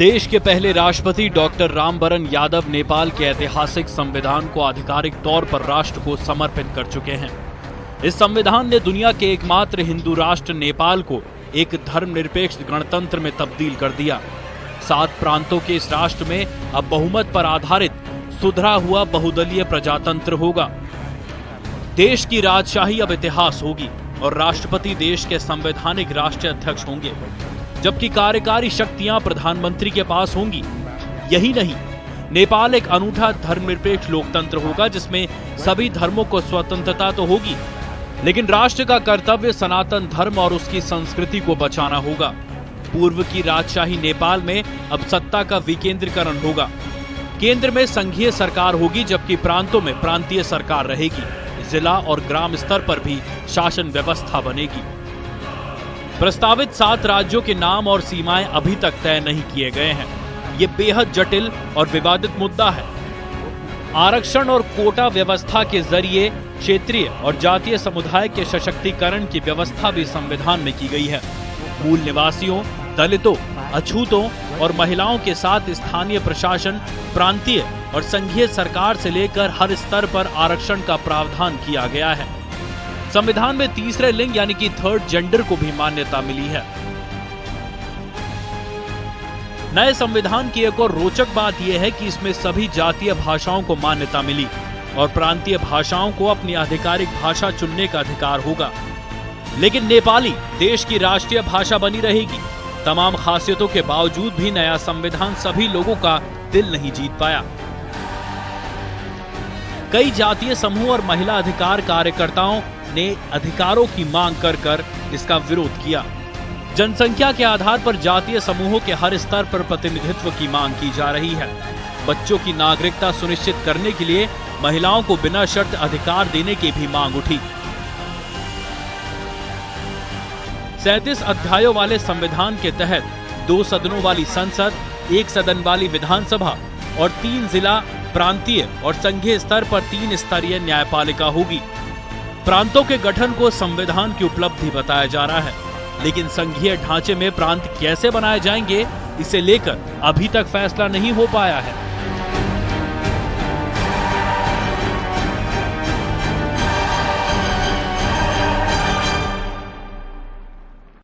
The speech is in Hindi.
देश के पहले राष्ट्रपति डॉक्टर रामवरण यादव नेपाल के ऐतिहासिक संविधान को आधिकारिक तौर पर राष्ट्र को समर्पित कर चुके हैं। इस संविधान ने दुनिया के एकमात्र हिंदू राष्ट्र नेपाल को एक धर्मनिरपेक्ष गणतंत्र में तब्दील कर दिया। 7 प्रांतों के इस राष्ट्र में अब बहुमत पर आधारित सुधरा हुआ बहुदलीय प्रजातंत्र होगा। देश की राजशाही अब इतिहास होगी और राष्ट्रपति देश के संवैधानिक राष्ट्रीय अध्यक्ष होंगे, जबकि कार्यकारी शक्तियां प्रधानमंत्री के पास होंगी। यही नहीं, नेपाल एक अनूठा धर्मनिरपेक्ष लोकतंत्र होगा जिसमें सभी धर्मों को स्वतंत्रता तो होगी, लेकिन राष्ट्र का कर्तव्य सनातन धर्म और उसकी संस्कृति को बचाना होगा। पूर्व की राजशाही नेपाल में अब सत्ता का विकेंद्रीकरण होगा। केंद्र में संघीय सरकार होगी, जबकि प्रांतों में प्रांतीय सरकार रहेगी। जिला और ग्राम स्तर पर भी शासन व्यवस्था बनेगी। प्रस्तावित 7 राज्यों के नाम और सीमाएं अभी तक तय नहीं किए गए हैं। ये बेहद जटिल और विवादित मुद्दा है। आरक्षण और कोटा व्यवस्था के जरिए क्षेत्रीय और जातीय समुदाय के सशक्तिकरण की व्यवस्था भी संविधान में की गई है। मूल निवासियों, दलितों, अछूतों और महिलाओं के साथ स्थानीय प्रशासन, प्रांतीय और संघीय सरकार से लेकर हर स्तर पर आरक्षण का प्रावधान किया गया है। संविधान में तीसरे लिंग यानी कि थर्ड जेंडर को भी मान्यता मिली है। नए संविधान की एक और रोचक बात यह है कि इसमें सभी जातीय भाषाओं को मान्यता मिली और प्रांतीय भाषाओं को अपनी आधिकारिक भाषा चुनने का अधिकार होगा। लेकिन नेपाली देश की राष्ट्रीय भाषा बनी रहेगी। तमाम खासियतों के बावजूद भी नया संविधान सभी लोगों का दिल नहीं जीत पाया। कई जातीय समूह और महिला अधिकार कार्यकर्ताओं ने अधिकारों की मांग कर इसका विरोध किया। जनसंख्या के आधार पर जातीय समूहों के हर स्तर पर प्रतिनिधित्व की मांग की जा रही है। बच्चों की नागरिकता सुनिश्चित करने के लिए महिलाओं को बिना शर्त अधिकार देने की भी मांग उठी। 37 अध्यायों वाले संविधान के तहत 2 सदनों वाली संसद, 1 सदन वाली विधानसभा और 3 जिला, प्रांतीय और संघीय स्तर पर 3 स्तरीय न्यायपालिका होगी। प्रांतों के गठन को संविधान की उपलब्धि बताया जा रहा है, लेकिन संघीय ढांचे में प्रांत कैसे बनाए जाएंगे, इसे लेकर अभी तक फैसला नहीं हो पाया है।